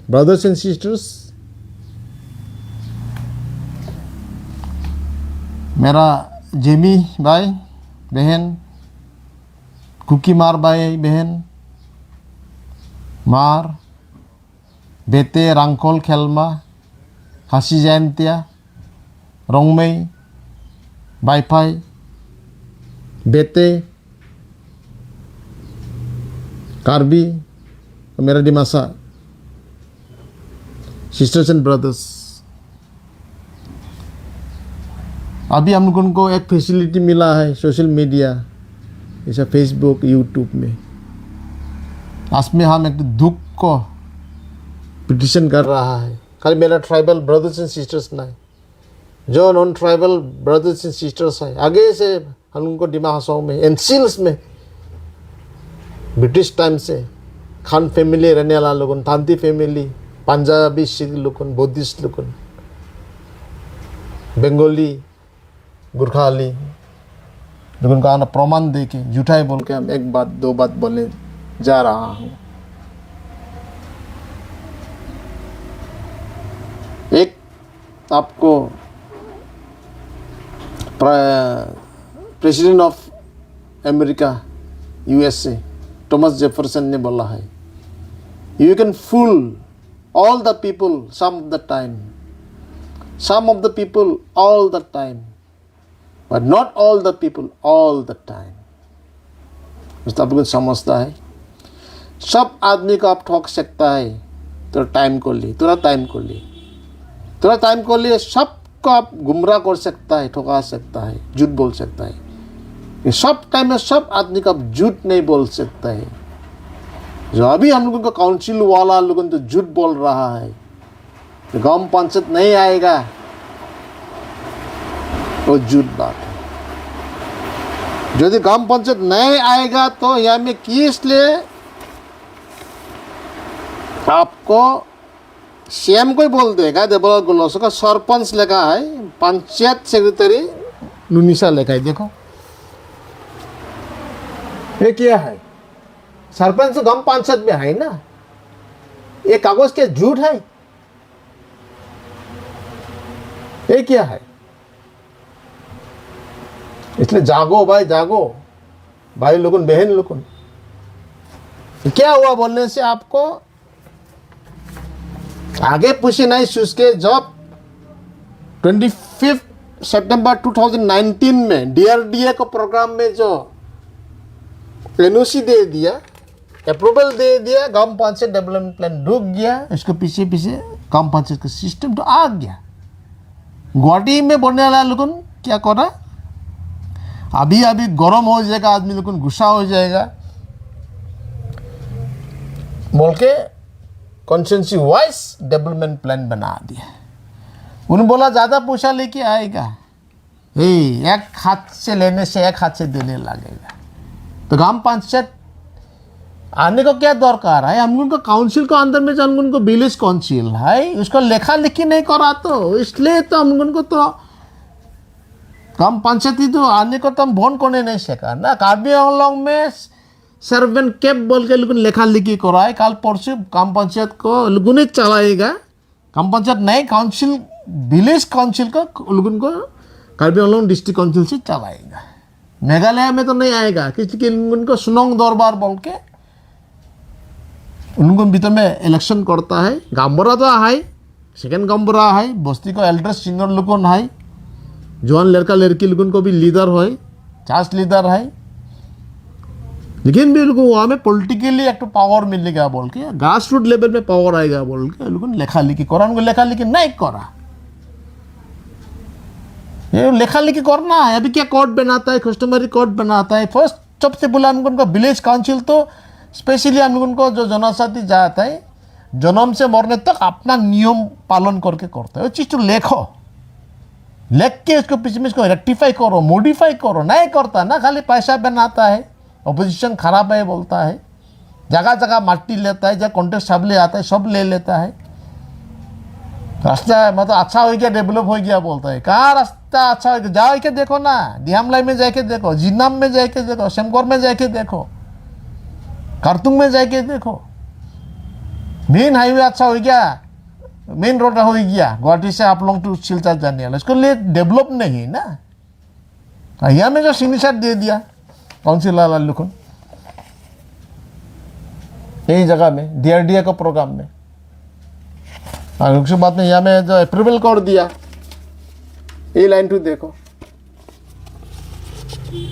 brothers and sisters, मेरा Jamie भाई बहन, कुकी मार भाई बहन, मार बेटे रांकोल खेलमा, हासी जयंतिया, रोंगमई, बाईफाई, बेटे, कार्बी, मेरा डिमासा, सिस्टर्स एंड ब्रदर्स। अभी हम लोगों को एक फैसिलिटी मिला है सोशल मीडिया, जैसे फेसबुक, यूट्यूब में। आज में हम एक दुख को पिटिशन कर रहा है, खाली मेरा ट्राइबल ब्रदर्स एंड सिस्टर्स नहीं, जो non tribal brothers and sisters है, आगे से हम लोगों को डिमा हसाओ में, एनसील्स में, ब्रिटिश टाइम से खान फैमिली रहने वाला लोगन, थांती फैमिली, पंजाबी सिख लोगन, बुद्धिस्ट लोगन, बंगाली, गुरखाली लोगों का आना प्रमाण दे के झूठा है बोल के हम एक बात दो बात बोलने जा रहा हूँ। एक आपको president of America USA Thomas Jefferson ने बोला है, you can fool all the people some of the time, some of the people all the time, but not all the people all the time। तो आपको समझता है, सब आदमी को आप ठोक सकता है थोड़ा टाइम को लिए, थोड़ा टाइम को लिए, थोड़ा टाइम को लिए सबको आप गुमराह कर सकता है, ठोका सकता है, झूठ बोल सकता है। सब टाइम में सब आदमी को आप झूठ नहीं बोल सकता है। जो अभी हम लोगों को काउंसिल वाला लोगों तो झूठ बोल रहा है, ग्राम पंचायत नहीं आएगा, वो झूठ बात है। यदि ग्राम पंचायत नहीं आएगा तो यहाँ में किस लिए आपको सीएम को ही बोल देगा, देवलाल गुलोसो का सरपंच लिखा है, पंचायत सेक्रेटरी नुनिसा लिखा है। देखो ये क्या है, सरपंच तो ग्राम पंचायत में है ना, ये कागज के झूठ है, ये क्या है। इसलिए जागो भाई, जागो भाई लोगों, बहन लोगों। क्या हुआ बोलने से आपको आगे पूछे नहीं सुसके। जब 25 सितंबर 2019 में डीआरडीए को प्रोग्राम में जो एनओसी दे दिया, अप्रूवल दे दिया, ग्राम पंचायत डेवलपमेंट प्लान रुक गया, इसके पीछे पीछे ग्राम पंचायत का सिस्टम तो आ गया। गुवाहाटी में बनने वाला लोगों क्या करा, अभी अभी गरम हो जाएगा, आदमी लोगों गुस्सा हो जाएगा बोल के कॉन्स्टिट्यूंसी वाइज डेवलपमेंट प्लान बना दिया। उन्होंने बोला ज़्यादा पैसा लेके आएगा, एक हाथ से लेने से एक हाथ से देने लगेगा। तो ग्राम पंचायत आने को क्या दरकार है, हम उनको काउंसिल को अंदर में जो उनको विलेज काउंसिल है उसको लेखा लिखी नहीं करा, तो इसलिए तो हम उनको तो ग्राम पंचायती तो आने को तो हम भोन करने नहीं सका ना। कार्बी आंगलॉन्ग में सर्वेंट कैप बोल के लोगों लेखा लिखी कराए, कल परसों ग्राम पंचायत को लोगों ने चलाएगा, ग्राम पंचायत नहीं काउंसिल विलेज काउंसिल को लोगों को कार्बी आंगलॉन्ग डिस्ट्रिक्ट काउंसिल से चलाएगा। मेघालय में तो नहीं आएगा, किसी उनको सुनोंग दरबार बोल के उनको भीतर में इलेक्शन करता है। गांबरा तो है, सेकेंड गांबरा है, बस्ती को एल्डर सीनियर लोगों है, जवान लड़का लड़की लोगों को भी लीडर है, चार्ज लीडर है, लेकिन भी लोगों वहाँ में पॉलिटिकली एक तो पावर मिलेगा बोल के, ग्रास रूट लेवल में पावर आएगा बोल के लोगों ने लेखा लिखी करा। उनको लेखा लिखी नहीं करा, ये लेखा लिखी करना है। अभी क्या कोड बनाता है, कस्टमरी कोड बनाता है। फर्स्ट सबसे बोला उनको विलेज काउंसिल तो स्पेशली हम लोगों को जो जनजाति जाता है जन्म से मरने तक अपना नियम पालन करके करता है। वो चीज़ तो लेखो, लिख के उसको पीछे में इसको रेक्टिफाई करो, मॉडिफाई करो। नहीं करता ना, खाली पैसा बनाता है, अपोजिशन खराब है बोलता है, जगह जगह माटी लेता है, जब कॉन्टेक्ट सब ले आता है सब ले लेता है। रास्ता मतलब अच्छा हो गया, डेवलप हो गया बोलता है। कहाँ रास्ता अच्छा हो गया, जाओ के देखो ना, डियामलाई में जाके देखो, जिन्नाम में जाके देखो, शेमकोर में जाके देखो, खारतुंग में जाके देखो। मेन हाईवे अच्छा हो गया, मेन रोड हो गया गुवाहाटी से आप लोग टू सिलचर जाने वाला, इसको लिए डेवलप नहीं ना। यहाँ में जो सिग्नेचर दे दिया काउंसिलर वालों को यही जगह में DRDA का प्रोग्राम में, और उसके बाद में यहाँ में जो अप्रूवल कर दिया, ये लाइन टू देखो,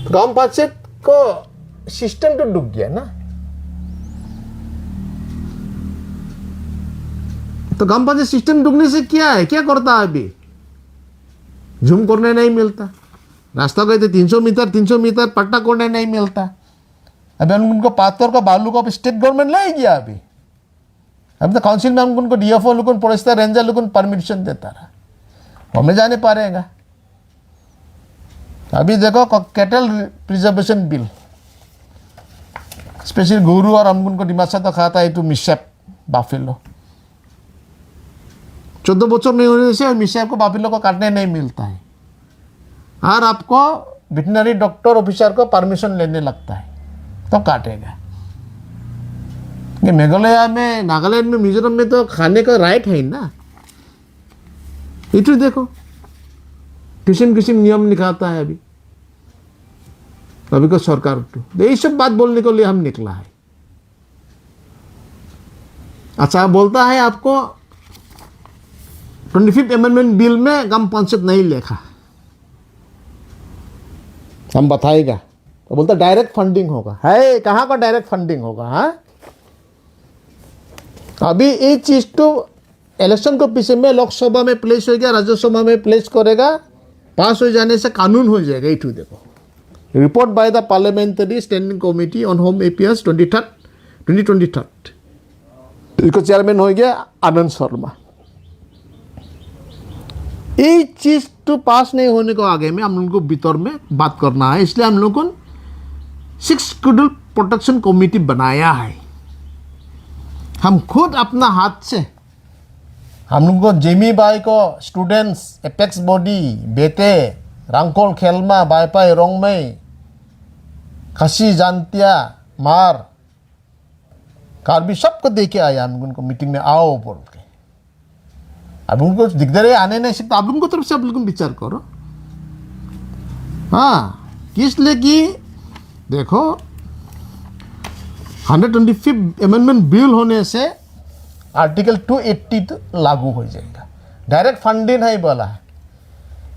ग्राम पंचायत को सिस्टम तो डूब गया ना। तो ग्राम पंचायत सिस्टम डूबने से क्या है, क्या करता है अभी, जूम करने नहीं मिलता, रास्ता गए थे 300 मीटर पट्टा करने नहीं मिलता। अभी उनको पाथर का बालू का स्टेट गवर्नमेंट ले गया। अभी तो काउंसिल में उनको DFO लोगों फॉरेस्टर रेंजर लोगों परमिशन देता रहा, हमें जाने पा रहेगा। अभी देखो कैटल प्रिजर्वेशन बिल, स्पेशली गोरू और उनको डिमासा तो खाता है, तो मिशेप बाफेलो 14 बच्चों नहीं होने से मिशेप को बाफेलो को काटने नहीं मिलता है, और आपको वेटनरी डॉक्टर ऑफिसर को परमिशन लेने लगता है तो काटेगा। ये मेघालय में, नागालैंड में, मिजोरम में तो खाने का राइट है ना। इधर देखो किस्म किस्म नियम निकालता है अभी को सरकार। तो ये सब बात बोलने के लिए हम निकला है। अच्छा बोलता है आपको 25th अमेंडमेंट बिल में ग्राम पंचायत नहीं लिखा, हम बताएगा तो बोलता डायरेक्ट फंडिंग होगा। है कहाँ का डायरेक्ट फंडिंग होगा? हाँ, अभी ये चीज तो इलेक्शन को पीछे में लोकसभा में प्लेस हो गया, राज्यसभा में प्लेस करेगा, पास हो जाने से कानून हो जाएगा। ये देखो report by the parliamentary standing committee on home affairs 2023, इसको चेयरमैन हो गया आनंद शर्मा। ये चीज तो पास नहीं होने को आगे में हम लोगों को भीतर में बात करना है, इसलिए हम लोगों को 6 शेड्यूल प्रोटेक्शन कमेटी बनाया है। हम खुद अपना हाथ से हम लोग को जेमी बाई को स्टूडेंट्स एपेक्स बॉडी बेटे रांकोल खेलमा बाईपाई रोंगमई खसी जानतिया मार कार्बी सबको देके आया हम उनको मीटिंग में आओ बोल के। अब उनको दिखदर आने नहीं सकता, आप उनको तरफ से आप लोग विचार करो। हाँ, इसलिए कि देखो 125th अमेंडमेंट बिल होने से आर्टिकल 280 तो लागू हो जाएगा। डायरेक्ट फंडिंग है बोला है,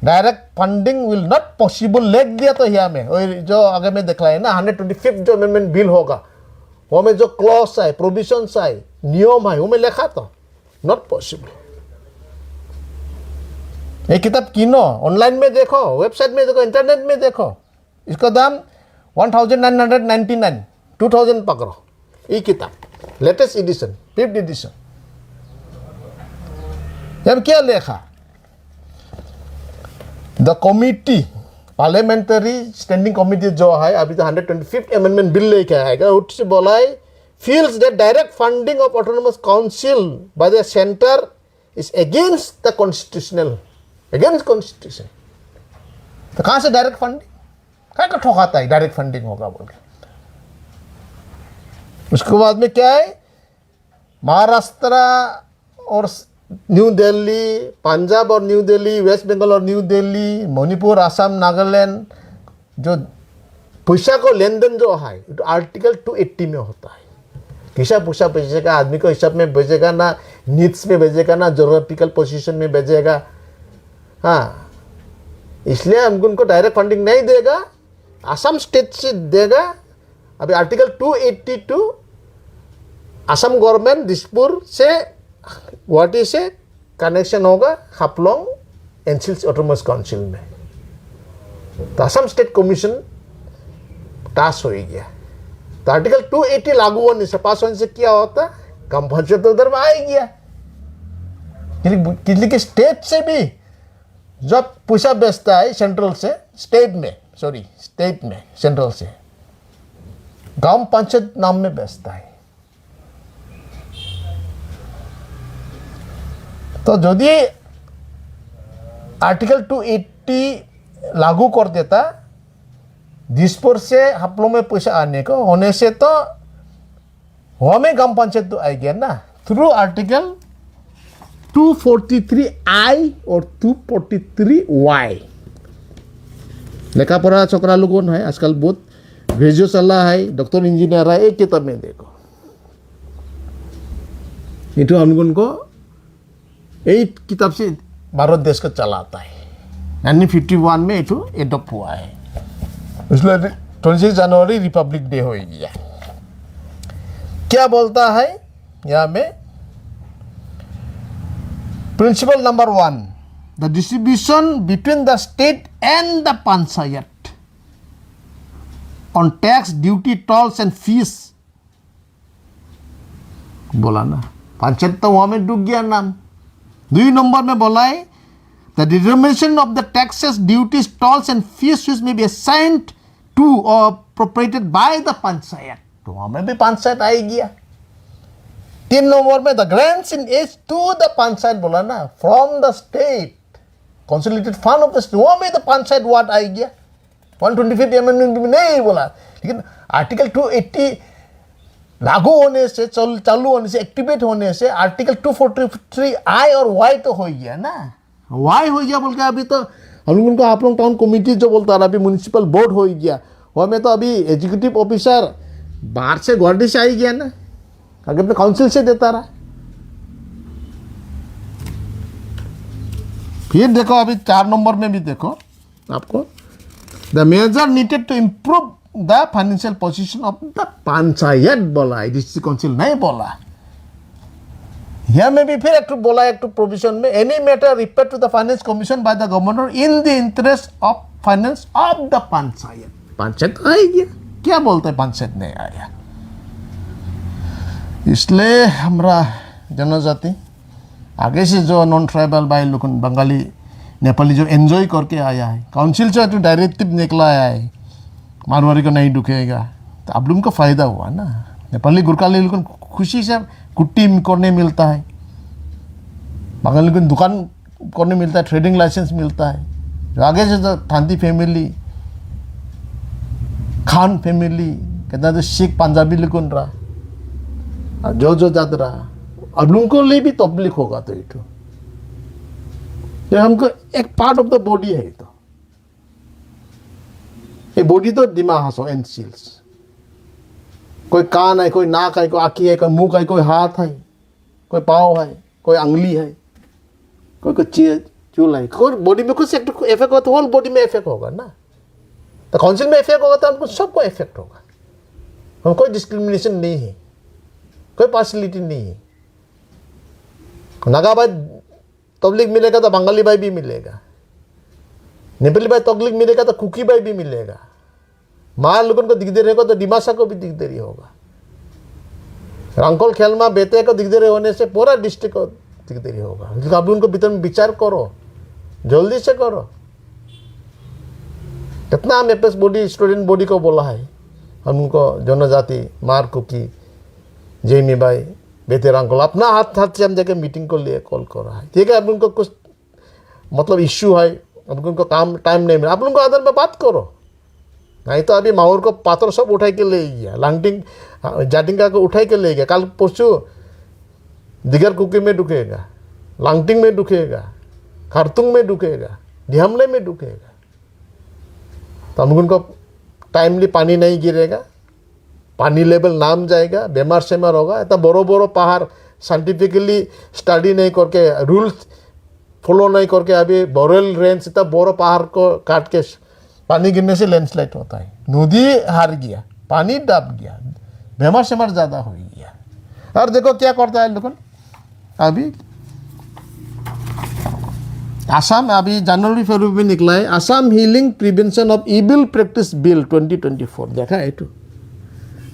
direct funding will not possible लिख दिया। तो यहाँ में और जो आगे में दिखला है ना 125th जो अमेंडमेंट बिल होगा वो में जो क्लॉज है, प्रोविजन है, नियम है, वो में लिखा तो नॉट पॉसिबल। ये किताब किनो, ऑनलाइन में देखो, वेबसाइट में देखो, इंटरनेट में देखो, इसका दाम 1999, 2000 पकड़ो। ये किताब लेटेस्ट एडिशन, 5th एडिशन। अब क्या लिखा? The committee parliamentary standing committee जो है अभी तो 125th अमेंडमेंट बिल लेके आएगा, उससे बोला है feels that direct funding of autonomous council by the center is against the constitutional, against constitution। तो कहाँ से डायरेक्ट फंडिंग, क्या का ठोकाता है डायरेक्ट फंडिंग होगा बोल के। उसके बाद में क्या है, महाराष्ट्र और न्यू दिल्ली, पंजाब और न्यू दिल्ली, वेस्ट बंगाल और न्यू दिल्ली, मणिपुर, असम, नागालैंड जो पैसा को लेन देन जो है तो आर्टिकल 280 में होता है। किसा पैसा भेजेगा, आदमी को हिसाब में भेजेगा ना, नीड्स में भेजेगा ना, जोग्राफिकल पोजीशन में भेजेगा। हाँ, इसलिए हम उनको डायरेक्ट फंडिंग नहीं देगा, असम स्टेट से देगा। अभी आर्टिकल 282 असम गवर्नमेंट दिसपुर से गुवाहाटी से कनेक्शन होगा हाफलोंग एनसीएल ऑटोनोमस काउंसिल में, तो असम स्टेट कमीशन टास्क हो गया। तो आर्टिकल 280 लागू होने से, पास होने से क्या होता, कम पंचायत तो उधर में आ गया। किसी के स्टेट से भी जब पैसा बेचता है सेंट्रल से स्टेट में, सॉरी स्टेट में सेंट्रल से ग्राम पंचायत नाम में बेचता है। तो यदि आर्टिकल 280 लागू कर देता, दिसपुर से हाफलोंग में पैसा आने को होने से तो हमें ग्राम पंचायत तो आ गया ना, थ्रू आर्टिकल 243I और 243Y। लेखा पढ़ा छोकरा लोगों है आजकल बहुत ग्रेजुएट है, डॉक्टर इंजीनियर है, एक किताब में देखो ये तो हम लोगों को एक किताब से भारत देश का चलाता है। 1951 में ये तो एडॉप्ट हुआ है, इसलिए 26 जनवरी रिपब्लिक डे हो गया। क्या बोलता है यहाँ में, principal number 1, the distribution between the state and the panchayat on tax duty tolls and fees. बोला ना, पंचायत तो वहां में डूब गया नाम। 2 नंबर में बोला है the determination of the taxes duties tolls and fees which may be assigned to or appropriated by the panchayat, तो वहां में भी पंचायत आई गया। 3 नंबर में the grants in aid to the panchayat, बोला ना from the state consolidated fund of the state, वहां में द पंचायत वार्ड आई गया। 125 अमेंडमेंट में नहीं बोला, लेकिन आर्टिकल 280 लागू होने से, चालू होने से, एक्टिवेट होने से आर्टिकल 243I और Y तो हो गया ना। Y हो गया बोल के अभी तो हम लोगों को आप लोग टाउन कमिटी जो बोलता है, अभी म्यूनिसिपल बोर्ड हो गया, वह में तो अभी एग्जीक्यूटिव ऑफिसर बाहर से गवर्नमेंट से आई गया ना, आगे अपने काउंसिल से देता रहा। फिर देखो अभी 4 नंबर में भी देखो आपको, the major needed to improve the financial position of the panchayat बोला है, डिस्ट्रिक्ट काउंसिल नहीं बोला। यहाँ में भी फिर एक बोला, एक प्रोविजन में, any matter repair to the finance commission by the governor in the interest of finance of the panchayat. Panchayat आएगी, क्या बोलते हैं पंचायत नहीं आया। इसलिए हमारा जनजाति आगे से जो नॉन ट्राइबल भाई लोग बंगाली नेपाली जो एंजॉय करके आया है, काउंसिल से जो डायरेक्टिव निकला है मारवाड़ी को नहीं दुखेगा, तो आप लोगों को फायदा हुआ ना। नेपाली गुरकाली लोग खुशी से कुट्टी करने मिलता है, बंगाली को दुकान करने मिलता है, ट्रेडिंग लाइसेंस मिलता है। जो आगे से जो थांती फैमिली, खान फैमिली, कहता है सिख पंजाबी लोग रहा, जो जात रहा, अब लोगों को लिए भी तबलीग होगा। तो ये हमको एक पार्ट ऑफ द बॉडी है, तो ये बॉडी तो दिमाग हंसो एंड सील्स, कोई कान है, कोई नाक है, कोई आँखी है, कोई मुंह है, कोई हाथ है, कोई पाँव है, कोई अंगली है, कोई चूल है, कोई बॉडी में कुछ इफेक्ट होगा तो होल बॉडी में इफेक्ट होगा ना। तो काउंसिल में इफेक्ट होगा तो हमको सबको इफेक्ट होगा। हम कोई डिस्क्रिमिनेशन नहीं है, कोई पार्शलिटी नहीं है। नागा भाई तबलीग मिलेगा तो बंगाली भाई भी मिलेगा, नेपाली भाई तबलीग मिलेगा तो कुकी भाई भी मिलेगा, माँ लोगों को दिखदेरी होगा तो डिमासा को भी दिखदेरी होगा, अंकल खेलमा बेटे को दिखदेरी होने से पूरा डिस्ट्रिक्ट को दिखदेरी होगा। लेकिन आप उनको भीतर में विचार करो, जल्दी से करो। कितना हम एपीएस बॉडी स्टूडेंट बॉडी को बोला है, हम उनको जनजाति मार कुकी जेमी भाई बेहतर अंकल अपना हाथ से हम जाके मीटिंग को लिए कॉल कर रहा है। ठीक है, अब उनको कुछ मतलब इश्यू है, अब उनको काम टाइम नहीं मिला, आप उनको आधार में बात करो। नहीं तो अभी माहौर को पात्र सब उठाई के ले गया, लांगटिंग जाटिंगा को उठाई के ले गया, कल परसों दिगर कुकी में डुकेगा, लांगटिंग में डुकेगा, खारतुंग में डुकेगा, डिहमले में डुकेगा। तो हम उनको टाइमली पानी नहीं गिरेगा, पानी लेवल नाम जाएगा, बेमार शेमार होगा। इतना बड़ो बड़ो पहाड़ साइंटिफिकली स्टडी नहीं करके, रूल्स फॉलो नहीं करके अभी बोरेल रेंज इतना बड़ो पहाड़ को काट के पानी गिरने से लैंडस्लाइड होता है, नदी हार गया, पानी डूब गया, बेमार शेमार ज़्यादा हो गया। और देखो क्या करता है लोगों अभी आसाम, अभी जनवरी फरवरी में निकला है Assam healing prevention of evil practice bill 2024। देखा है तो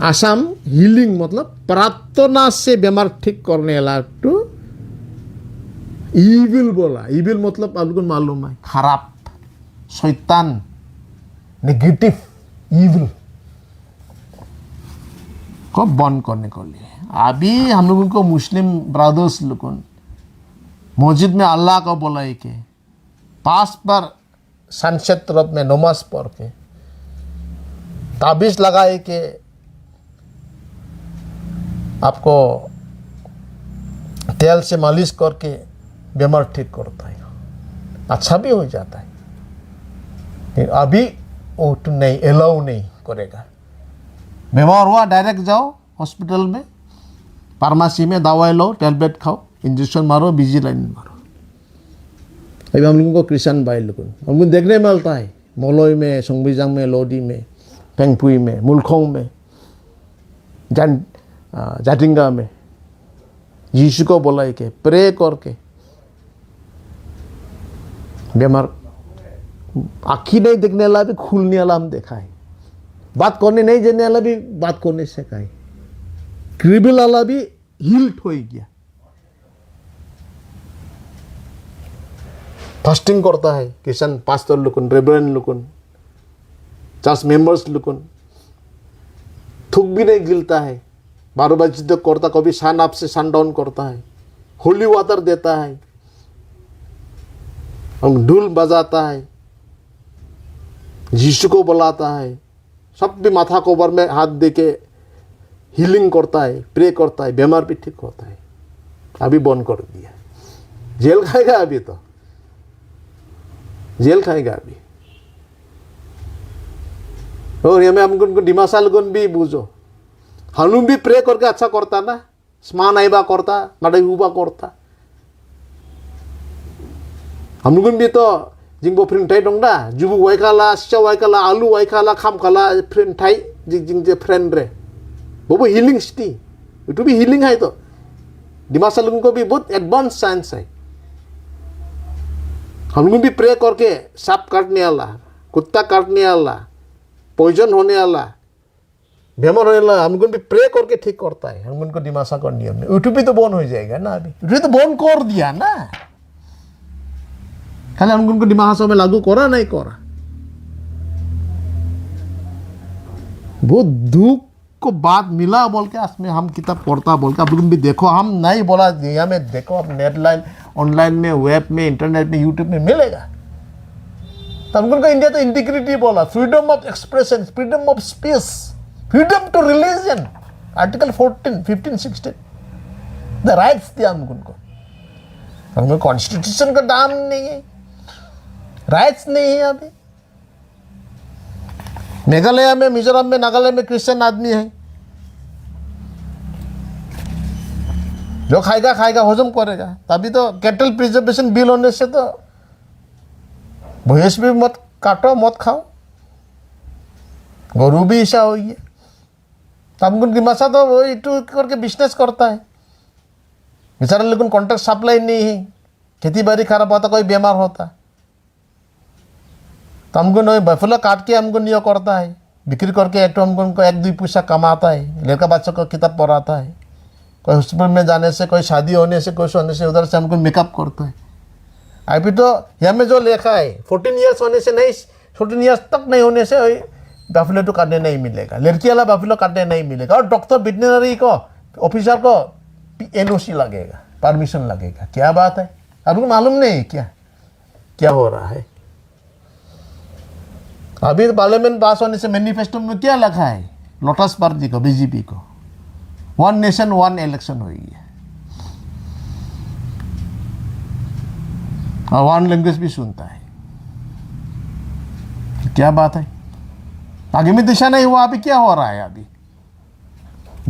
आसाम हीलिंग मतलब प्रार्थना से बीमार ठीक करने वाला, तो इविल बोला। इविल मतलब आप लोगों को मालूम है खराब, शैतान, नेगेटिव, इविल को बंद करने के लिए। अभी हम लोगों को मुस्लिम ब्रदर्स लोगों मस्जिद में अल्लाह को बुलाए के, पास पर सनसेट तरफ में नमाज पढ़ के, ताबीज़ लगाए के आपको तेल से मालिश करके बीमार ठीक करता है, अच्छा भी हो जाता है। लेकिन अभी वो तो नहीं, अलाउ नहीं करेगा। बीमार हुआ डायरेक्ट जाओ हॉस्पिटल में, फार्मेसी में दवाई लो, टैबलेट खाओ, इंजेक्शन मारो, बिजी लाइन मारो। अभी हम लोगों को क्रिश्चियन भाई लोगों हमको देखने मिलता है मोलोई में, सोंगबिजांग में, लोडी में, पेंगपुई में, मुलखोंग में, जाटिंगा में यीशु को बोला के प्रे करके बीमार आँखी नहीं देखने वाला भी खुलने वाला हम देखा है, बात करने नहीं जानने वाला भी बात करने सीखा है, क्रिबल वाला भी हील्ड हो गया। फास्टिंग करता है क्रिश्चियन पास्टर लोगन, रेवरेंड लोगन, चर्च मेंबर्स लोगन, थूक भी नहीं गिलता है, 12 बजे तक करता, कभी सन अप से सन डाउन करता है, होली वाटर देता है, हम ढोल बजाता है, यीशु को बुलाता है, सब भी माथा कोबर में हाथ दे के हीलिंग करता है, प्रे करता है, बीमार भी ठीक होता है। अभी बंद कर दिया, जेल खाएगा, अभी तो जेल खाएगा अभी। और ये हमको डिमासा लोगन भी बुझो, हम भी प्रे करके अच्छा करता ना, स्मान आईबा करता, माडे हुबा करता, हम लोगन भी तो जिंगबो फ्रेंड दong दा, जुबु वाइकाला, सिचा वाइकाला, आलू वाइकाला, खाम काला फ्रेंड थाई जिंग जे फ्रेंड रे, वो हीलिंग सिटी, itu भी हीलिंग है। तो डिमासा लोगों को भी बहुत एडवांस साइंस है। हम लोग भी प्रे करके सांप काटने वाला, कुत्ता काटने वाला, पॉइजन होने वाला, बीमार होने वाला, हम लोग भी प्रे करके ठीक करता है। हम उनको डिमासा का नियम में यूट्यूब भी तो बंद हो जाएगा ना, अभी यूट्यूब तो बंद कर दिया ना, खाली हम उनको डिमासा में लागू करा नहीं करा। बहुत दुख को बात मिला बोल के आज में हम किताब पढ़ता बोल के आप लोग भी देखो, हम नहीं बोला दुनिया में देखो, अब नेट लाइन ऑनलाइन में, वेब में, इंटरनेट में, यूट्यूब में मिलेगा। तो हम उनको इंडिया तो इंटीग्रिटी बोला, freedom of expression, freedom of speech, freedom to religion, article 14, 15, 16 the rights दिया हमको। हमको कॉन्स्टिट्यूशन का दाम नहीं है, राइट्स नहीं है। अभी मेघालय में, मिजोरम में, नागालैंड में क्रिश्चियन आदमी है, जो खाएगा खाएगा, हजम करेगा। तभी तो कैटल प्रिजर्वेशन बिल होने से तो भैंस भी मत काटो, मत खाओ, गरु भी ऐसा हुई है। तब उनकी मसा तो वो इटू करके बिजनेस करता है, बेचारे लोगों कॉन्ट्रैक्ट सप्लाई नहीं है, खेती बाड़ी खराब होता, कोई बीमार होता, तो हमको नहीं बफेलो काट के हमको नियो करता है, बिक्री करके एक तो हमको 1-2 पैसा कमाता है, लड़का बच्चों को किताब पढ़ाता है, कोई हॉस्पिटल में जाने से, कोई शादी होने से, कोई होने से, उधर से हमको मेकअप करता है। अभी तो यहाँ में जो लिखा है 14 ईयर्स होने से नहीं, 14 ईयर्स तक नहीं होने से बफेलो तो काटने नहीं मिलेगा, लड़की वाला बफेलो काटने नहीं मिलेगा, और डॉक्टर वेटरनरी को ऑफिसर को NOC लगेगा, परमिशन लगेगा। क्या बात है, आपको मालूम नहीं क्या क्या हो रहा है? अभी तो पार्लियामेंट पास होने से मैनिफेस्टो में क्या लिखा है, लोटस पार्टी को, बीजेपी को, 1 नेशन 1 इलेक्शन हुई है, और 1 लैंग्वेज भी सुनता है। क्या बात है, आगे में दिशा नहीं हुआ, अभी क्या हो रहा है? अभी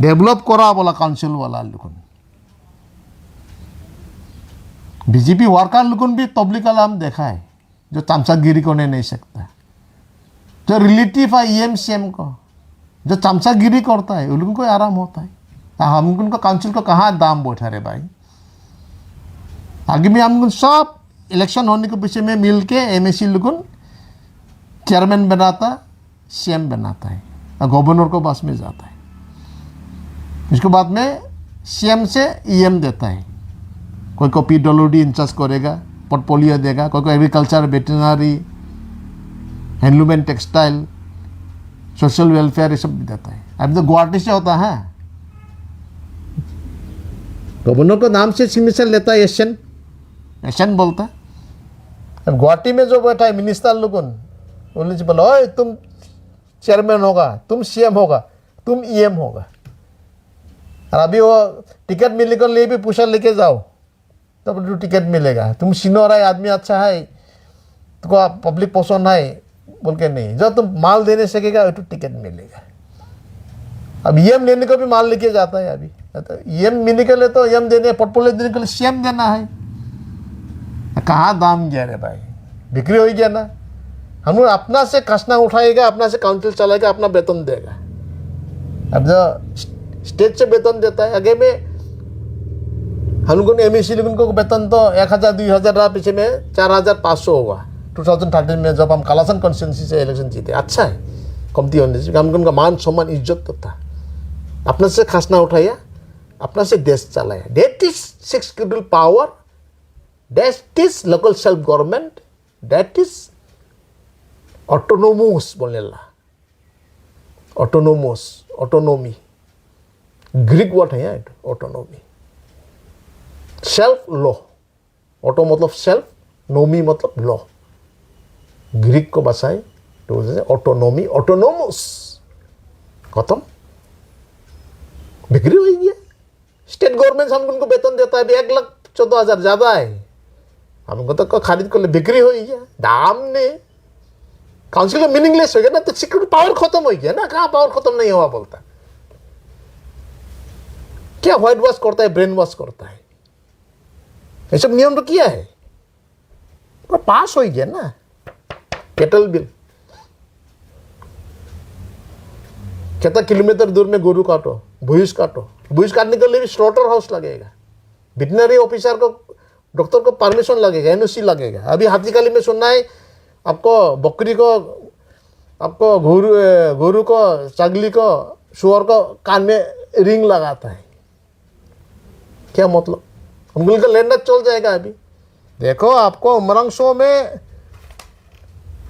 डेवलप करा बोला काउंसिल वाला लोगों, बीजेपी वर्कर लोगों भी तबलीग वाला हम देखा है, जो चमचागिरी करने नहीं सकता, जो रिलेटिव है EM-CM को, जो चमचागिरी करता है, उन लोगों को आराम होता है। हम उनको काउंसिल को कहाँ दाम बैठा रहे भाई? आगे में हम सब इलेक्शन होने के पीछे में मिल के MSC लोगों चेयरमैन बनाता, CM बनाता है, और गवर्नर को बस में जाता है। इसके बाद में CM से EM देता है, कोई को PWD इंचार्ज करेगा, पोर्टफोलियो देगा, कोई को agriculture, veterinary, handloom and textile, social welfare, ये सब भी देता है। अभी तो गुवाहाटी से होता है, गवर्नर को नाम से सिग्नेचर लेता है, एशन बोलता है। अब गुवाहाटी में जो बैठा है मिनिस्टर लोगों, उन्होंने बोला ओए तुम चेयरमैन होगा, तुम CM होगा, तुम EM होगा। और अभी वो टिकट मिलने के लिए भी पैसा लेके जाओ तब तो टिकट मिलेगा। तुम सीनियर है, आदमी अच्छा है, तुमको पब्लिक पसंद है बोल के नहीं, जब तुम माल देने सकेगा तो टिकट मिलेगा। अब ईएम लेने को भी माल लेके जाता है अभी, तो ईएम मिलने के लिए तो ईएम देने, पोर्टफोलियो देने के लिए सीएम देना है। कहाँ दाम गया रे भाई, बिक्री हो गया ना। हम लोग अपना से खसना उठाएगा, अपना से काउंसिल चलाएगा, अपना वेतन देगा। अब जो स्टेट से वेतन देता है, आगे में हम लोगों ने एमएससी लोगों को वेतन तो 1000 2000 रहा, पीछे में 4500 हुआ 2013 में जब हम कालासन कॉन्स्टिट्यूंसी से इलेक्शन जीते। अच्छा है कमती होने से, हम उनका मान सम्मान इज्जत तो था। अपना से खसना उठाया, अपना से देश चलाया। That is 6 schedule power, that is local self government, that is autonomous बोलने ला, ऑटोनोमस, ऑटोनोमी ग्रीक वर्ड है ऑटोनोमी। सेल्फ लॉ, ऑटो मतलब सेल्फ, नोमी मतलब लॉ, ग्रीक को बसाए तो ऑटोनोमी, ऑटोनोमस। खत्म, बिक्री हो गया। स्टेट गवर्नमेंट हम उनको वेतन देता है 1,14,000 ज्यादा है, हमको तो खरीद कर ले, बिक्री हो गया। दाम ने काउंसिल का मीनिंगलेस हो गया ना, तो सिक्योरिटी पावर खत्म हो गया ना। कहाँ पावर खत्म नहीं हुआ बोलता, क्या व्हाइट वॉश करता है, ब्रेन वॉश करता है। ये सब नियम तो किया है, पर पास हो गया ना। कैटल बिल कहता किलोमीटर दूर में गोरू काटो, भूस काटो, भूस काटने के लिए भी स्लॉटर हाउस लगेगा, वेटनरी ऑफिसर को, डॉक्टर को परमिशन लगेगा, एनओसी लगेगा। अभी हाथीकाली में सुनना है आपको, बकरी को, आपको गोरू को, चगली को, सुअर को कान में रिंग लगाता है। क्या मतलब, उनको का लेना चल जाएगा। अभी देखो आपको उमरंग शो में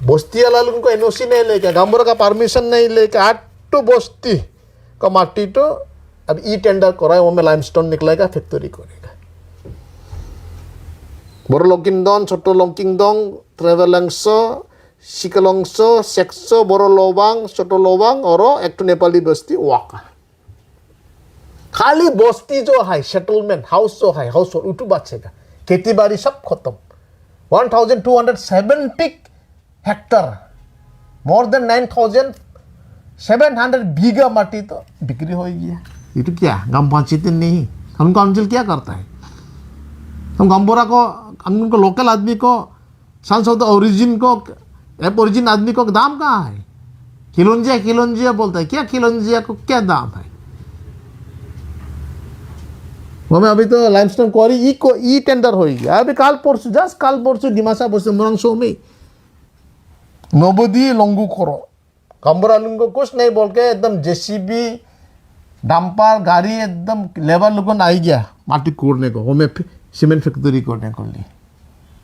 बस्ती वाला लोगों को एनओसी नहीं लेके, गांबोरा का परमिशन नहीं लेके, 8 बस्ती का माटी तो अब ई टेंडर कराए, वो में लाइमस्टोन निकलेगा, फैक्ट्री करेगा। बड़ो लंकिंगदन, छोटो लंकिंगदन, ट्रेवलंस, सिकलंस, सेक्स, बड़ो लोबांग, छोटो लोबांग और एक तो नेपाली बस्ती वाका। खाली बस्ती जो है, सेटलमेंट हाउस जो है, हाउस होल्ड उठू बचेगा। खेती बाड़ी सब खत्म। 1270 हेक्टर, मोर देन 9700 बीघा माटी तो बिक्री हो गया। ये तो क्या ग्राम पंचायत नहीं, हम काउंसिल क्या करता है। हम गांबोरा को, हम उनको लोकल आदमी को, सांसद ओरिजिन को, ओरिजिन आदमी को दाम कहाँ है। खिलौंजिया खिलौंजिया बोलता है, क्या खिलौंजिया को क्या दाम है। हमें अभी तो लाइमस्टोन क्वारी ई टेंडर हो गया। अभी काल परसों, जस्ट काल परसों डिमासा बसे मरंगसो में नोबदी लंगू करो, गांबोरा लोगों को कुछ नहीं बोल के एकदम जेसीबी डंपर गाड़ी एकदम लेबर लोगों आई गया माटी कोड़ने को, हमें सीमेंट फैक्ट्री करने को लिए।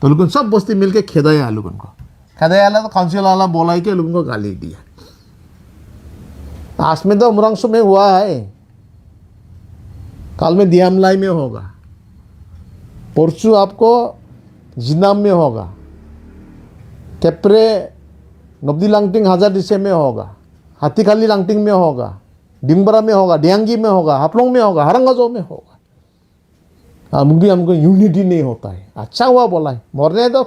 तो लोगों सब बस्ती मिलके खेदाया लोगों को, खेदाया तो काउंसिल वाला बोला के लोगों को गाली दिया। आज में तो मुरंगसो में हुआ है, काल में दियामलाई में होगा, परसों आपको जिनाम में होगा, कैप्रे नब्दी लांगटिंग हजारदिसे में होगा, हाथीखाली लांगटिंग में होगा, डिंगबरा में होगा, डियांगी में होगा, हापलोंग में होगा, हरंगाजो में होगा। हमको यूनिटी नहीं होता है। अच्छा हुआ बोला है, मरने तो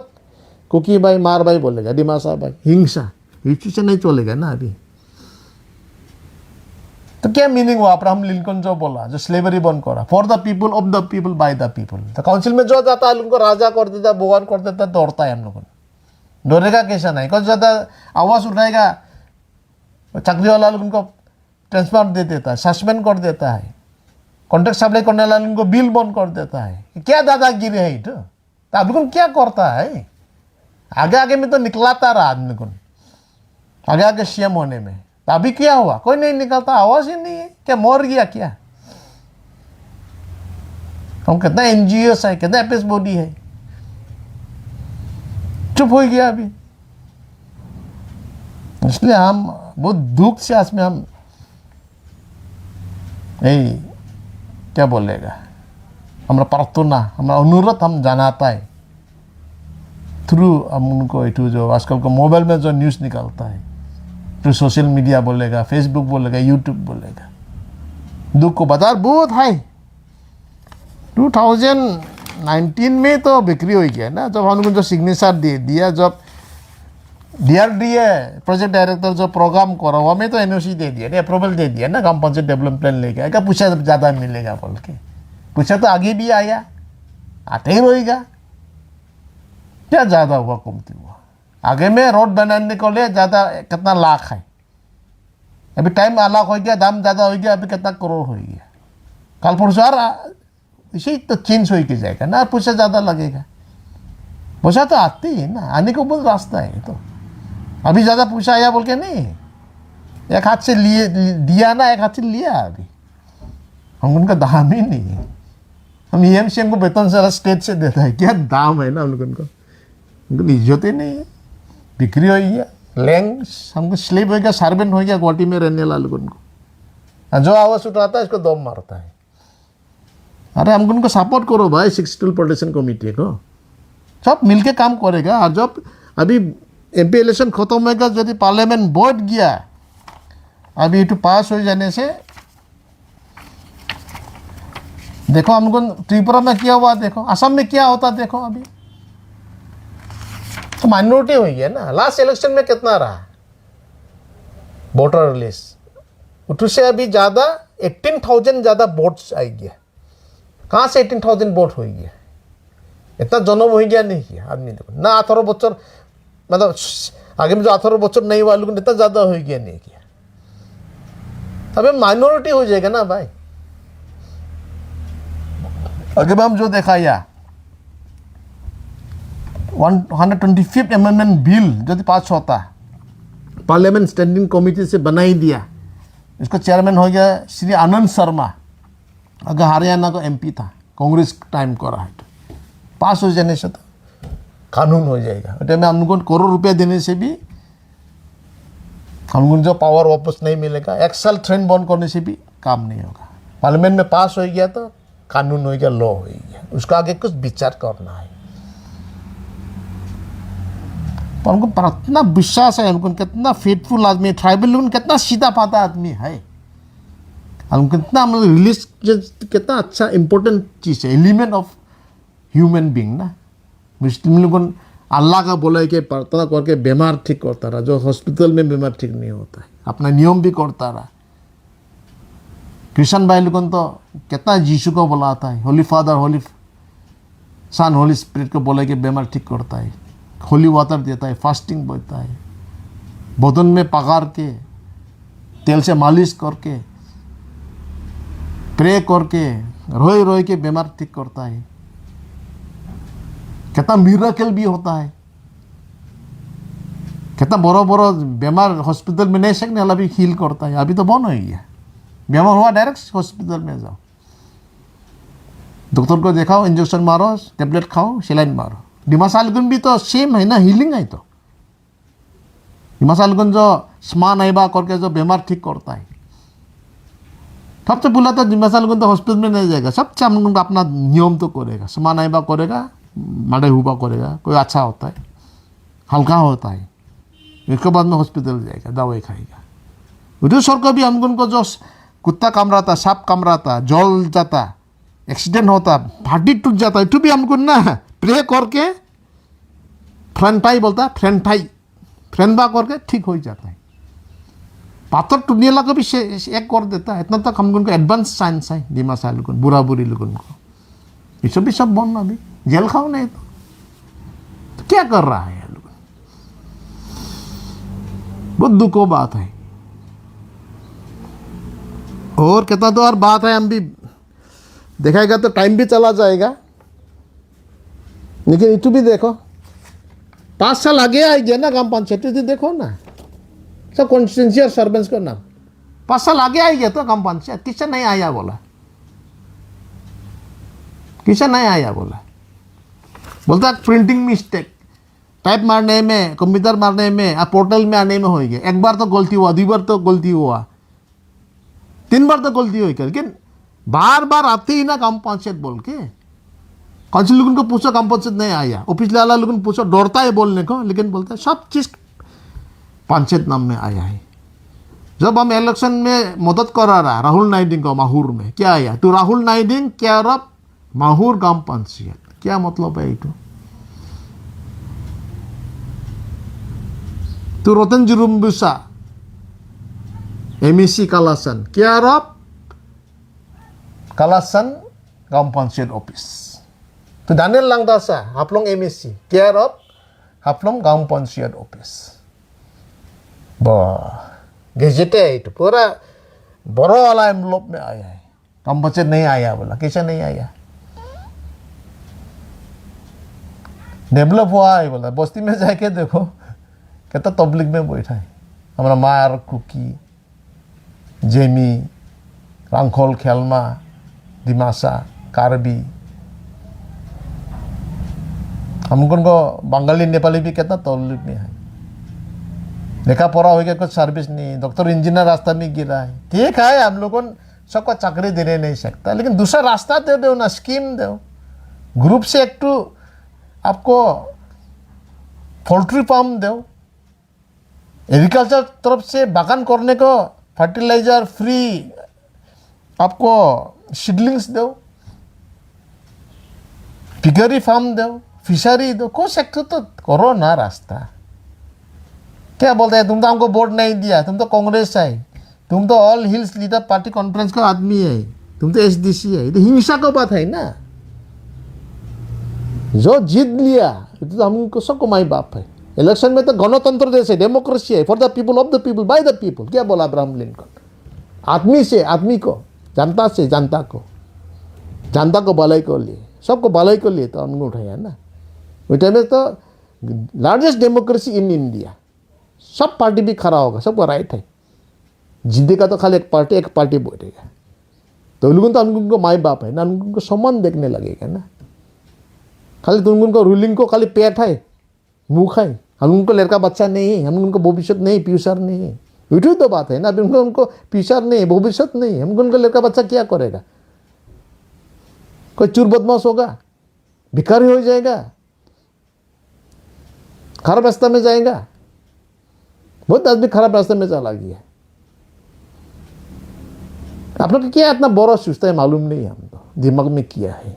कुकी भाई मार भाई बोलेगा, डिमासा भाई, हिंसा से नहीं चलेगा ना अभी। तो क्या मीनिंग हुआ अब्राहम लिंकन जो बोला, जो स्लेवरी बंद करा, for the people, of the people, by the people. तो काउंसिल में जो जाता है उनको राजा कर देता, भगवान कर देता, दौड़ता है। हम लोगों डरेगा कैसा नहीं, कुछ ज़्यादा आवाज़ उठाएगा, चाकरी वाला लोग उनको ट्रांसफर दे देता है, सस्पेंड कर देता है, कॉन्ट्रैक्ट सप्लाई करने वाला उनको बिल बंद कर देता है। क्या दादागिरी है तो अभी कौन क्या करता है। आगे आगे में तो निकलाता रहा आदमी को, आगे आगे सीएम होने में। तो अभी क्या हुआ, कोई नहीं निकलता, आवाज ही नहीं है। क्या मर गया क्या। हम कितना एनजीओस है, कितना एपीएस बॉडी है, चुप हो गया अभी। इसलिए हम बहुत दुख से आज में हम यही क्या बोलेगा, हमारा प्रार्थना, हमारा अनुरोध हम जनाता है थ्रू हम उनको इटू जो आजकल को मोबाइल में जो न्यूज़ निकलता है, थ्रू सोशल मीडिया बोलेगा, फेसबुक बोलेगा, यूट्यूब बोलेगा, दुख को बाजार बहुत हाई 2019 में तो बिक्री हो गया ना, जब हम लोगों जो सिग्नेचर दे दिया, जब DRDA प्रोजेक्ट डायरेक्टर जो प्रोग्राम करा हुआ में तो NOC दे दिया, अप्रूवल दे दिया ना, ग्राम पंचायत डेवलपमेंट प्लान लेके। क्या पूछा ज़्यादा मिलेगा बोल के, पूछा तो आगे भी आया, आते ही रहेगा। क्या ज़्यादा हुआ कमती हुआ, आगे में रोड बनाने को ले ज़्यादा कितना लाख है, अभी टाइम अलग हो गया, दाम ज़्यादा हो गया, अभी कितना करोड़ हो गया, कल परसों इसे तो चेंज हो के जाएगा ना, पैसा ज़्यादा लगेगा। पैसा तो आते ही ना, आने को बहुत रास्ता है। तो अभी ज़्यादा पैसा आया बोल के नहीं, एक हाथ से लिए दिया ना, एक हाथ से लिया। अभी हम उनका दाम ही नहीं है, हम EMC को वेतन सारा स्टेट से देता है, क्या दाम है ना हम लोग उनको इज्जत ही नहीं है। बिक्री हो गया, लैंग हमको स्लेब हो गया, सर्वेंट हो गया, गुवाहाटी में रहने वाला लोग उनको, जो आवाज़ उठाता है इसको दम मारता है। अरे हमको उनको सपोर्ट करो भाई, 6 प्रोटेक्शन कमेटी को सब मिलके काम करेगा। और जब अभी MP इलेक्शन खत्म होगा, यदि पार्लियामेंट बैठ गया, अभी तो पास हो जाने से देखो हमको त्रिपुरा में क्या हुआ, देखो असम में क्या होता, देखो अभी तो माइनॉरिटी हुई है ना। लास्ट इलेक्शन में कितना रहा वोटर लिस्ट, उससे अभी ज़्यादा 18,000 ज़्यादा वोट्स आई गया। कहाँ से 18,000 वोट हो गया, इतना जन्म हो गया नहीं किया आदमी देखो ना। 18 बच्चर मतलब आगे में जो 18 बच्चर नहीं हुआ लोगों ने इतना ज़्यादा हो गया नहीं किया, अभी माइनॉरिटी हो जाएगा ना भाई। आगे में हम जो देखा या 125th अमेंडमेंट बिल यदि पास होता, पार्लियामेंट स्टैंडिंग कमेटी से बना ही दिया, इसका चेयरमैन हो गया श्री आनंद शर्मा, अगर हरियाणा का MP था, कांग्रेस टाइम को रहा, पास हो जाने से तो कानून हो जाएगा। तो मैं हम लोगों को करोड़ रुपया देने से भी हम लोगों जो पावर वापस नहीं मिलेगा, एक साल ट्रेन बंद करने से भी काम नहीं होगा। पार्लियामेंट में पास हो गया तो कानून हो गया, लॉ हो गया, उसका आगे कुछ विचार करना है। पर हमको कितना विश्वास है, हमको कितना फेथफुल आदमी है, ट्राइबल लोग कितना सीधा पाता आदमी है, हम कितना मतलब रिलीज कितना अच्छा इंपॉर्टेंट चीज़ है, एलिमेंट ऑफ ह्यूमन बीइंग ना। मुस्लिम लोगों अल्लाह का बोला है कि प्रार्थना करके बीमार ठीक करता रहा, जो हॉस्पिटल में बीमार ठीक नहीं होता है, अपना नियम भी करता रहा। क्रिश्चियन भाई लोगों तो कितना यीशु को बुलाता है, होली फादर, होली सन, होली स्पिरिट को बोला कि बीमार ठीक करता है, होली वाटर देता है, फास्टिंग बोलता है, बदन में पगार के तेल से मालिश करके प्रे करके रोए रोए के बीमार ठीक करता है। कितना मिरेकल भी होता है, कितना बड़ा बड़ा बीमार हॉस्पिटल में नहीं सकने वाला भी हील करता है। अभी तो बंद हो गया, बीमार हुआ डायरेक्ट हॉस्पिटल में जाओ, डॉक्टर को दिखाओ, इंजेक्शन मारो, टेबलेट खाओ, सेलाइन मारो। डिमासालगुन भी तो सेम है ना, हीलिंग है। तो डिमासालगुन जो स्मा नाइबा करके जो बीमार ठीक करता है, सबसे बोला था डिमासालगुन तो हॉस्पिटल में नहीं जाएगा, सबसे हम लोग अपना नियम तो करेगा, स्मा नाइबा करेगा, माडे हुआ करेगा, कोई अच्छा होता है, हल्का होता है, इसके बाद में हॉस्पिटल जाएगा, दवाई खाएगा। उधर सर को भी हम उनको जो कुत्ता कामड़ाता, सांप कामड़ाता, जल जाता, एक्सीडेंट होता, हड्डी टूट जाता है, तो भी हमको ना प्रे करके फ्रेंटाई बोलता है, फ्रेंबा करके ठीक हो जाता है। पाथर टूटने लगा भी एक कर देता है। इतना तक हम उनको एडवांस साइंस है डिमासा लोगों, बुरा बुरी लोगों को, ये सब भी सब बन अभी जेल खाओ नहीं तो क्या कर रहा है लोग, बहुत दुख की बात है। और कितना तो और बात है, हम भी देखेगा तो टाइम भी चला जाएगा, लेकिन इटू भी देखो 5 साल आगे आ गया ना ग्राम पंचायत, देखो ना सब कॉन्स्टिट्यूंसी और सर्वेंट्स का नाम 5 साल आगे आ गया तो ग्राम पंचायत, किससे नहीं आया बोला, किससे नहीं आया बोला, बोलता प्रिंटिंग मिस्टेक, टाइप मारने में, कंप्यूटर मारने में, पोर्टल में आने में हो गया, एक बार तो गलती हुआ, 2 बार तो गलती हुआ, 3 बार तो गलती हुई, लेकिन बार बार आते ही ना ग्राम पंचायत बोल के। काउंसिल लोगों को पूछो, ग्राम पंचायत नहीं आया, ऑफिस वाला लोगों को पूछो, डरता है बोलने को, लेकिन बोलता है सब चीज पंचायत नाम में आया है। जब हम इलेक्शन में मदद करा रहा राहुल नाइडिंग को माहूर में, क्या आया तो राहुल नाइडिंग केयर ऑफ माहूर ग्राम पंचायत, क्या मतलब है ये तो रतन जुरुम्बुसा MEC Kalasan care of Kalasan gram panchayat office तो Daniel Langdasa Haflong MEC care of Haflong gram panchayat office वाह गजेट है तो पूरा बड़ा वाला एनवलप में आया है, ग्राम पंचायत नहीं आया बोला, कैसे नहीं आया, डेवलप हुआ है बोला, बस्ती में जाके देखो कहता तबलीग में बैठा है हमारा मार कुकी जेमी रांखोल खेलमा दिमासा कार्बी, हम उनको बंगाली नेपाली भी कहता तबलीग में है, लिखा पढ़ा हो गया कुछ सर्विस नहीं, डॉक्टर इंजीनियर रास्ता में गिरा है, ठीक है हम लोगों सबको चाकरी देने नहीं सकता, लेकिन दूसरा रास्ता दे दो ना, स्कीम दो, ग्रुप से एक टू आपको पोल्ट्री फार्म दो, एग्रीकल्चर तरफ से बागान करने को फर्टिलाइजर फ्री आपको सीडलिंग्स दो, पिगरी फार्म दो, फिशरी दो, कोई सेक्टर तो करो ना रास्ता। क्या बोलते हैं तुम तो हमको वोट नहीं दिया, तुम तो कांग्रेस है, तुम तो all hills leader party conference का आदमी है, तुम तो SDC है, तो हिंसा का बात है ना, जो जीत लिया तो हमको सबको माई बाप है, इलेक्शन में तो गणतंत्र देश है, डेमोक्रेसी है, for the people of the people by the people, क्या बोला अब्राहम लिंकन, आदमी से आदमी को, जनता से जनता को, जनता को भलाई को लिए, सबको भलाई को लिए तो हमको उठाया ना, उस टाइम में तो लार्जेस्ट डेमोक्रेसी इन इंडिया, सब पार्टी भी खड़ा होगा, सबको राइट है, जीतेगा तो खाली एक पार्टी बैठेगा, तो लोगों तो उनको माई बाप है ना, उनको सम्मान देखने लगेगा ना, खाली तुम उनको रूलिंग को खाली पेट है मुख है, हम उनको लड़का बच्चा नहीं है, हम उनको भविष्य नहीं फ्यूचर नहीं है, यही तो बात है ना, अभी उनको फ्यूचर नहीं भविष्य नहीं, हमको उनका लड़का बच्चा क्या करेगा, कोई चोर बदमाश होगा, भिखारी हो जाएगा, खराब रास्ता में जाएगा, बहुत आदमी खराब रास्ते में चला गया, आप लोग क्या इतना बड़ा सोचता है मालूम नहीं, हम तो दिमाग में किया है,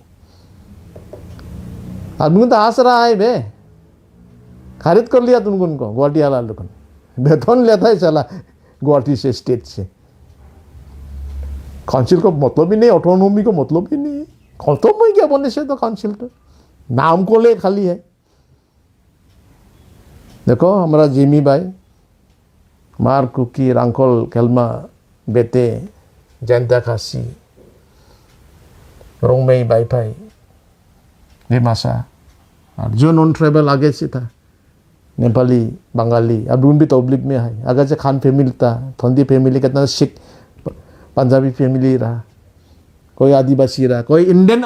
आदमी तो हंस रहा है बे, खरीद कर लिया तुमको उनको गुवाहाटी वाला लोग, वेतन लेता है चला गुवाहाटी से स्टेट से, काउंसिल को मतलब ही नहीं, ऑटोनॉमी को मतलब ही नहीं, खत्म हो गया बने से तो काउंसिल तो नाम को ले खाली है। देखो हमारा जिमी भाई मार कुकी रांखोल केलमा बेटे जयंता खासी रोंगमई बाईफाई दिमासा और जो नॉन ट्राइबल आगे से था नेपाली बंगाली, अब उन भी तबलीग में है, अगर से खान फैमिली था, थंदी फैमिली कितना सिख पंजाबी फैमिली रहा, कोई आदिवासी रहा, कोई इंडियन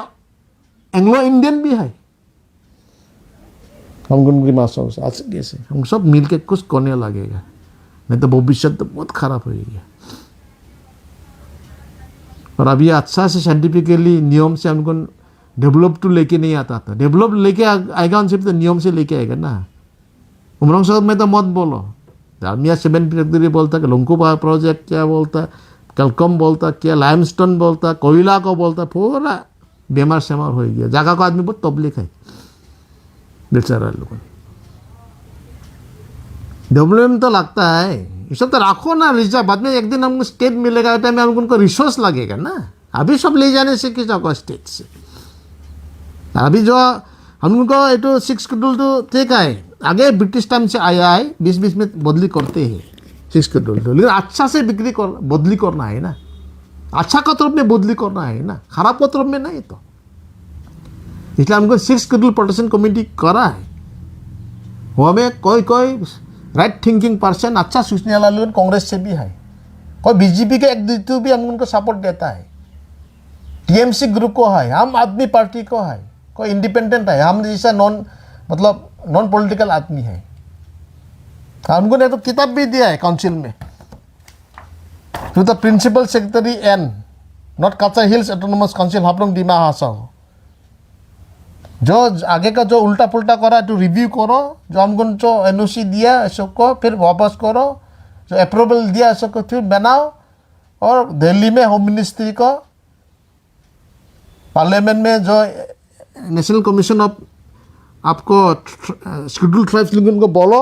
एंग्लो इंडियन भी है, हम उनकी मासा आज कैसे हम सब मिल के कुछ करने लगेगा, नहीं तो भविष्य तो बहुत खराब हो गया। और अभी अच्छा से साइंटिफिकली नियम से हमको डेवलप तो लेके नहीं आता था, डेवलप लेके आएगा उनसे तो नियम से लेके आएगा ना, उमरंग साहब में तो मत बोलो, दालमिया सीमेंट फैक्ट्री बोलता, लंकुबा प्रोजेक्ट क्या बोलता, कैलकम बोलता, क्या लाइमस्टोन बोलता, कोयला को बोलता, पूरा बीमार शेमार हो गया, जगह का आदमी बहुत तबलीग है बेचारा लोग। डेवलपमेंट तो लगता है, ये सब तो रखो ना रिजर्व, बाद में एक दिन हमको स्टेट मिलेगा, टाइम में हमको रिसोर्स लगेगा ना, अभी सब ले जाने से किस को स्टेट से, अभी जो हमको ये तो 6 शेड्यूल तो ठीक है, आगे ब्रिटिश टाइम से आया है, 20-20 में बदली करते हैं 6 शेड्यूल तो, लेकिन अच्छा से बदली करना है ना, अच्छा का तरफ में बदली करना है ना, खराब का तरफ में नहीं, तो इसलिए हमको 6 शेड्यूल प्रोटेक्शन कमेटी करा है, वो में कोई राइट थिंकिंग पर्सन अच्छा सोचने वाला लोग कांग्रेस से भी है, कोई बीजेपी के एक दो भी हम उनको सपोर्ट देता है, TMC ग्रुप को है, हम आदमी पार्टी को है, कोई इंडिपेंडेंट है, हम जैसा नॉन पॉलिटिकल आदमी है, हमको ने तो किताब भी दिया है काउंसिल में, to the principal secretary and north Cachar hills autonomous council Haflong Dima Hasao, जो आगे का जो उल्टा पुल्टा करा तो रिव्यू करो, जो हमको जो NOC दिया सबको फिर वापस करो, जो अप्रूवल दिया उसको फिर बनाओ और दिल्ली में होम मिनिस्ट्री को पार्लियामेंट में जो नेशनल कमीशन ऑफ आपको शेड्यूल ट्राइब्स लोगों को बोलो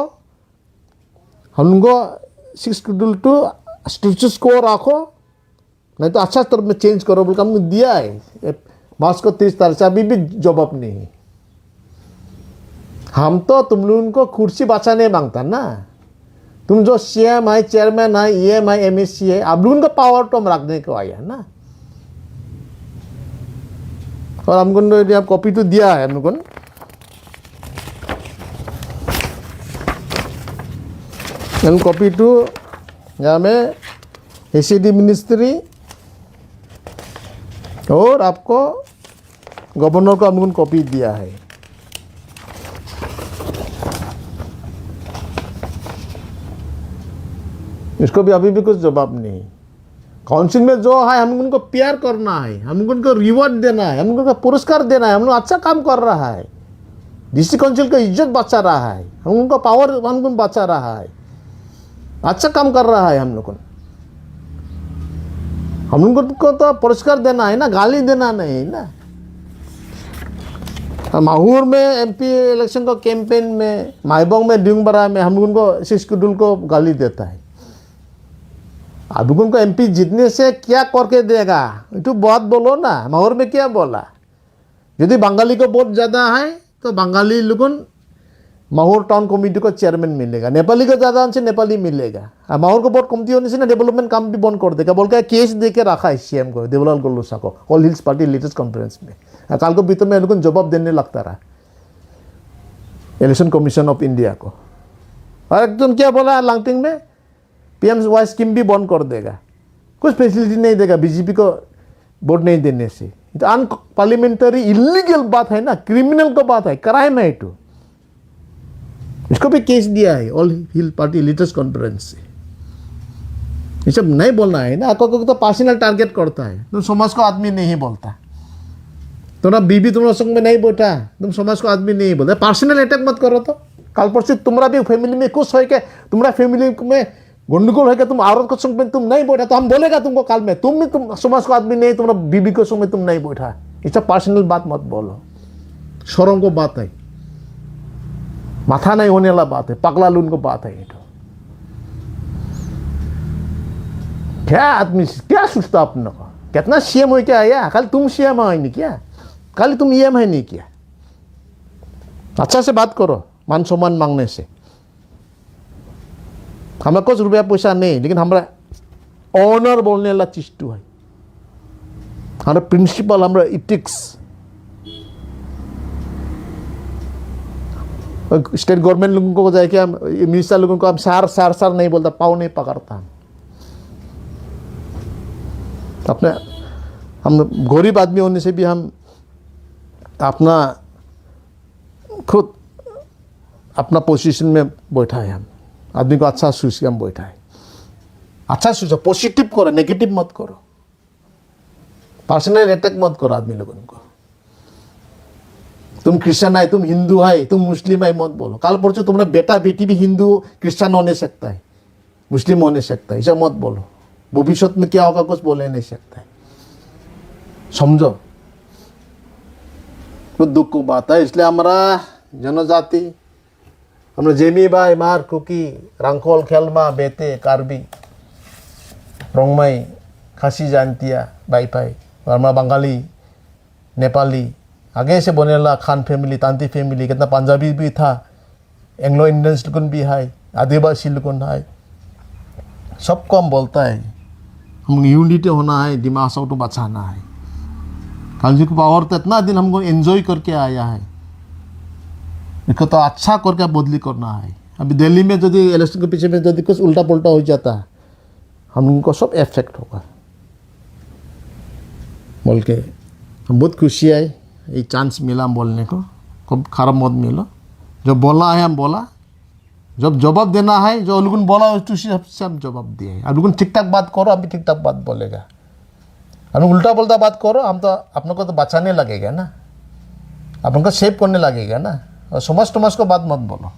हम लोगों को 6 शेड्यूल 2 स्टेटस को रखो नहीं तो अच्छा तरफ में चेंज करो बोल हमने दिया है मार्च को 30 तारीख से अभी भी जवाब नहीं। हम तो तुम लोगों को कुर्सी बचाने मांगता ना तुम जो सीएम है चेयरमैन है ईएम है एमएससी है आप लोगों का पावर तो हम रखने को आया ना और हमको आप कॉपी तो दिया है हम लोगों ने कॉपी टू यहाँ में एसीडी मिनिस्ट्री और आपको गवर्नर को हमको कॉपी दिया है। इसको भी अभी भी कुछ जवाब नहीं। काउंसिल में जो है हम उनको प्यार करना है हम उनको रिवॉर्ड देना है हम उनको पुरस्कार देना है हम लोग अच्छा काम कर रहा है डीसी काउंसिल का इज्जत बचा रहा है हम उनको पावर हम बचा रहा है अच्छा काम कर रहा है हम लोग को तो पुरस्कार देना है ना गाली देना नहीं है ना। माहौर में एमपी इलेक्शन को कैंपेन में माइबोंग में ड्यूंगबरा में हम उनको 6 शेड्यूल को गाली देता है। अब उनको एमपी जीतने से क्या करके देगा तो बहुत बोलो ना माहौर में क्या बोला यदि बंगाली को वोट ज़्यादा है तो बंगाली लोगों माहौर टाउन कमेटी को चेयरमैन मिलेगा नेपाली को ज़्यादा उनसे नेपाली मिलेगा माहौर को वोट कमती होने से ना डेवलपमेंट काम भी बंद कर देगा बोल के केस दे के रखा है सीएम को देवलाल गोलूसा को all hills party latest conference में काल को भीतर में लोगों जवाब देने लगता रहा इलेक्शन कमीशन ऑफ इंडिया को और एकदम क्या बोला लांगटिंग में पीएम वाई स्कीम भी बंद कर देगा कुछ फैसिलिटी नहीं देगा बीजेपी को वोट नहीं देने से तो अन पार्लियामेंट्री इलीगल बात है ना क्रिमिनल का बात है क्राइम है तो इसको भी केस दिया है ऑल हिल पार्टी लीडर्स कॉन्फ्रेंस से ये सब नहीं बोलना है ना आपको तो पर्सनल टारगेट करता है तुम समाज को आदमी नहीं बोलता तुम्हारा बीबी तुम्हारा संग में नहीं बैठा तुम समाज को आदमी नहीं बोलता पर्सनल अटैक मत करो तो कल परसों तुम्हारा भी फैमिली में कुछ हो के तुम्हारा फैमिली में गंडगोल है तुम औरत को संग में तुम नहीं बैठा तो हम बोलेगा तुमको काल में तुम समाज को आदमी नहीं तुम्हारा बीबी को संग में तुम नहीं बैठा ये सब पर्सनल बात मत बोलो शर्म को बात है माथा नहीं होने वाला बात है पगला लून को बात है ये तो क्या आदमी क्या सोचता अपने को कितना सीएम हो क्या आया कल तुम सीएम है नहीं क्या कल तुम ईएम है नहीं क्या अच्छा से बात करो मान सम्मान मांगने से हमें कुछ रुपया पैसा नहीं लेकिन हमारा ऑनर बोलने वाला चीज तो है हमारा प्रिंसिपल हमारा इथिक्स स्टेट गवर्नमेंट लोगों को जाके हम मिनिस्टर लोगों को हम सार नहीं बोलता पाँव नहीं पकड़ता अपने हम गरीब आदमी होने से भी हम अपना खुद अपना पोजीशन में बैठा है हम आदमी को अच्छा सोच के हम बैठा है अच्छा सोचो पॉजिटिव करो नेगेटिव मत करो पर्सनल अटैक मत करो आदमी लोगों को तुम क्रिश्चियन है तुम हिंदू है तुम मुस्लिम है मत बोलो कल परसों तुम्हारा बेटा बेटी भी हिंदू क्रिश्चियन होने सकता है मुस्लिम होने सकता है ऐसा मत बोलो भविष्य में क्या होगा कुछ बोले नहीं सकता है समझो तो दुख को बात है इसलिए हमारा जनजाति हमारा जेमी भाई मार कुकी रांकोल खेलमा बेते कार्बी रोंगमाई खासी जानतिया बाई पाई और हमारा बंगाली नेपाली आगे से बनेला खान फैमिली तांती फैमिली कितना पंजाबी भी था एंग्लो इंडियंस लोगन भी है आदिवासी लोगन है सबको हम बोलता है हम यूनिटी होना है दिमाग सब तो बचाना है कल जी को पावर तो इतना दिन हमको एंजॉय करके आया है इसको तो अच्छा करके बदली करना है अभी दिल्ली में यदि इलेक्शन के पीछे में यदि कुछ उल्टा पुल्टा हो जाता है हम उनको सब इफेक्ट होगा बोल के हम बहुत खुशी है ये चांस मिला बोलने को खूब खराब मत मिलो जो बोलना है हम बोला जब जवाब देना है जो लोगों ने बोला उसी से हम जवाब दिए हैं अब लोगों ठीक ठाक बात करो अभी ठीक ठाक बात बोलेगा हम उल्टा पुल्टा बात करो हम तो अपने को तो बचाने लगेगा ना अपन को सेव करने लगेगा ना और समाज टमाज को बात मत बोलो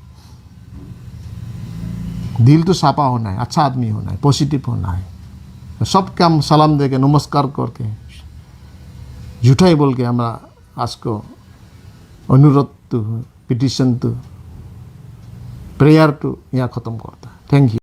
दिल तो साफा होना है, अच्छा आदमी होना है, पॉजिटिव होना है। सब काम सलाम दे के नमस्कार करके झूठाई बोल के हमारा आज को अनुरोध तो पिटिशन तो प्रेयर तो यहाँ खत्म करता है। Thank you.